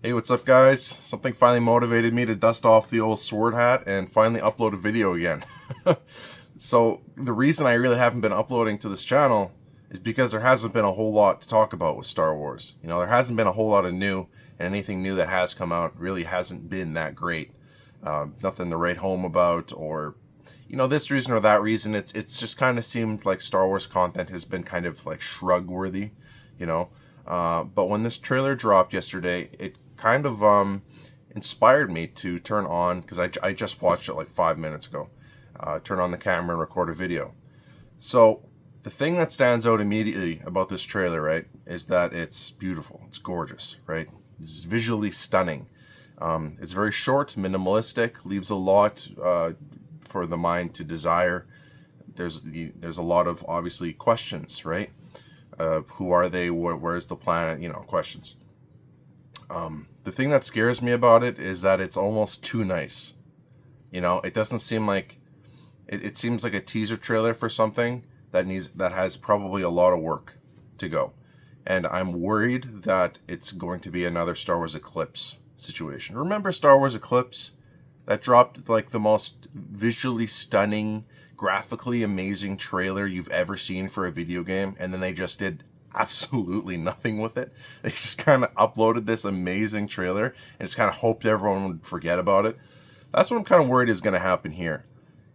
Hey, what's up, guys? Something finally motivated me to dust off the old sword hat and finally upload a video again. So, the reason I really haven't been uploading to this channel is because there hasn't been a whole lot to talk about with Star Wars. There hasn't been a whole lot of new, and anything new that has come out really hasn't been that great. Nothing to write home about, or this reason or that reason. It's just kind of seemed like Star Wars content has been kind of like shrug worthy, you know. But when this trailer dropped yesterday, it kind of inspired me to turn on, because I just watched it like 5 minutes ago, turn on the camera and record a video. So the thing that stands out immediately about this trailer, right, is that it's beautiful, it's gorgeous, right? It's visually stunning. It's very short, minimalistic, leaves a lot for the mind to desire. There's a lot of, obviously, questions, right? Who are they? Where's the planet? Questions. The thing that scares me about it is that it's almost too nice. It doesn't seem like it seems like a teaser trailer for something that has probably a lot of work to go. And I'm worried that it's going to be another Star Wars Eclipse situation. Remember Star Wars Eclipse? That dropped like the most visually stunning, graphically amazing trailer you've ever seen for a video game, and then they just did absolutely nothing with it. They just kind of uploaded this amazing trailer and just kind of hoped everyone would forget about it. That's what I'm kind of worried is going to happen here,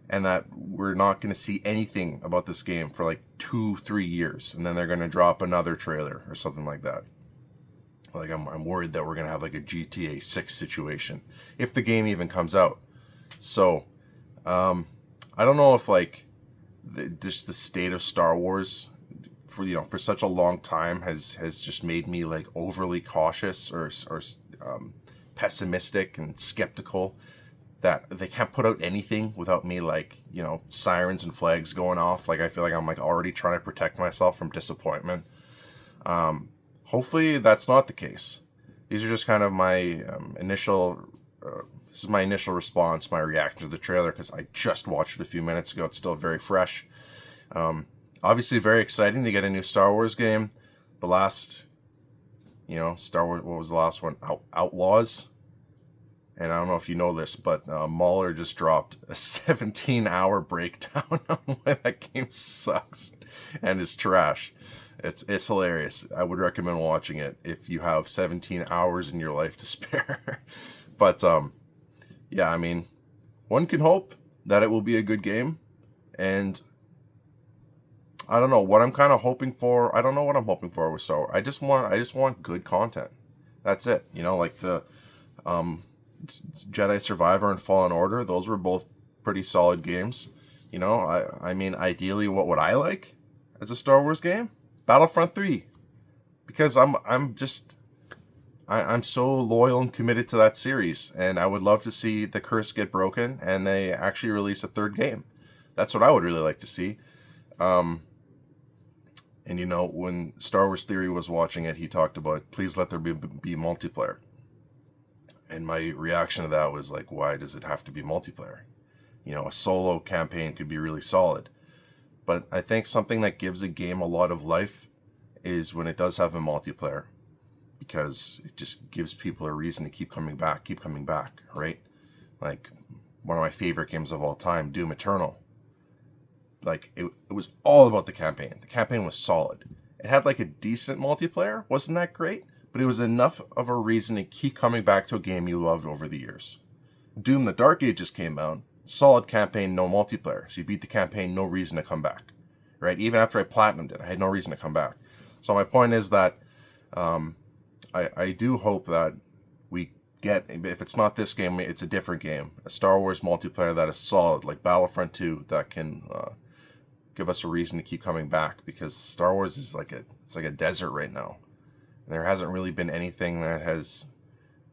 and that we're not going to see anything about this game for like 2-3 years, and then they're going to drop another trailer or something like that. Like, I'm worried that we're going to have like a GTA 6 situation, if the game even comes out. So, I don't know if like just the state of Star Wars for such a long time has just made me like overly cautious or pessimistic and skeptical that they can't put out anything without me like sirens and flags going off. Like, I feel like I'm like already trying to protect myself from disappointment. Hopefully that's not the case. These are just kind of my initial. This is my initial response, my reaction to the trailer, because I just watched it a few minutes ago. It's still very fresh. Obviously, very exciting to get a new Star Wars game. The last, Star Wars. What was the last one? Outlaws. And I don't know if you know this, but Mahler just dropped a 17-hour breakdown on why that game sucks and is trash. It's hilarious. I would recommend watching it if you have 17 hours in your life to spare. But yeah, I mean, one can hope that it will be a good game, and I don't know what I'm kind of hoping for. I don't know what I'm hoping for with Star Wars. I just want good content. That's it. Like the Jedi Survivor and Fallen Order. Those were both pretty solid games. I mean, ideally, what would I like as a Star Wars game? Battlefront 3, because I'm so loyal and committed to that series, and I would love to see the curse get broken and they actually release a third game. That's what I would really like to see. And when Star Wars Theory was watching it, he talked about, please let there be multiplayer. And my reaction to that was like, why does it have to be multiplayer? A solo campaign could be really solid. But I think something that gives a game a lot of life is when it does have a multiplayer, because it just gives people a reason to keep coming back, right? Like, one of my favorite games of all time, Doom Eternal. Like, it was all about the campaign. The campaign was solid. It had like a decent multiplayer, wasn't that great? But it was enough of a reason to keep coming back to a game you loved over the years. Doom the Dark Ages came out. Solid campaign, no multiplayer. So you beat the campaign, no reason to come back, right? Even after I platinumed it, I had no reason to come back. So my point is that I do hope that we get, if it's not this game, it's a different game, a Star Wars multiplayer that is solid, like Battlefront 2, that can give us a reason to keep coming back, because Star Wars is like a desert right now. And there hasn't really been anything that has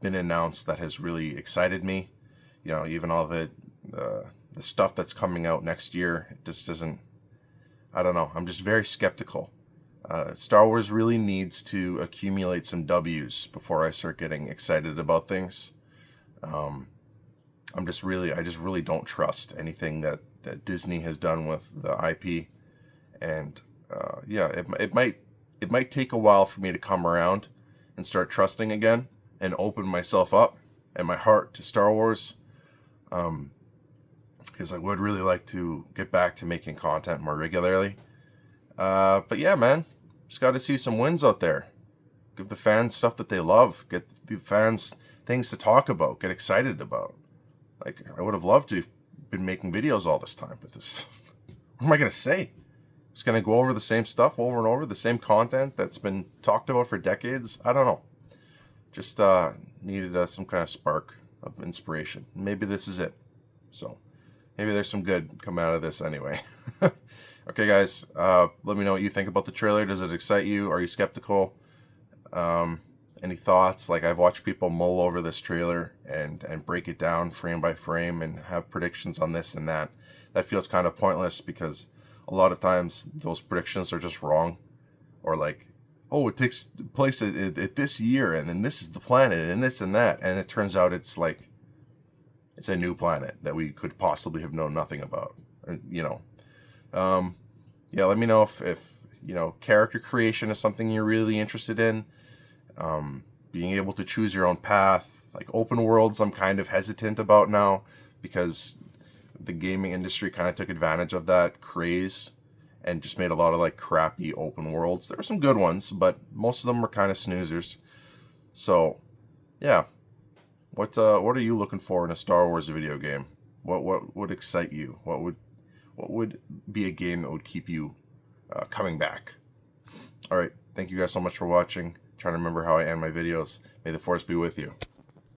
been announced that has really excited me. Even all the stuff that's coming out next year, it just doesn't. I don't know. I'm just very skeptical. Star Wars really needs to accumulate some W's before I start getting excited about things. I just really don't trust anything that Disney has done with the IP, and yeah, it might take a while for me to come around and start trusting again and open myself up and my heart to Star Wars. Because I would really like to get back to making content more regularly. But yeah, man, just got to see some wins out there. Give the fans stuff that they love. Get the fans things to talk about, get excited about. Like, I would have loved to have been making videos all this time, but this, what am I going to say? Just going to go over the same stuff over and over, the same content that's been talked about for decades? I don't know. Just needed some kind of spark of inspiration. Maybe this is it. So, maybe there's some good coming out of this anyway. Okay, guys, let me know what you think about the trailer. Does it excite you? Are you skeptical? Any thoughts? Like, I've watched people mull over this trailer and break it down frame by frame and have predictions on this and that. That feels kind of pointless because a lot of times those predictions are just wrong. Or like, oh, it takes place at this year, and then this is the planet, and this and that. And it turns out it's like, it's a new planet that we could possibly have known nothing about. You know. Yeah, let me know if you know, character creation is something you're really interested in. Being able to choose your own path. Like open worlds, I'm kind of hesitant about now because the gaming industry kind of took advantage of that craze and just made a lot of like crappy open worlds. There were some good ones, but most of them were kind of snoozers. So, yeah. What are you looking for in a Star Wars video game? What would excite you? What would be a game that would keep you coming back? All right. Thank you guys so much for watching. Trying to remember how I end my videos. May the Force be with you.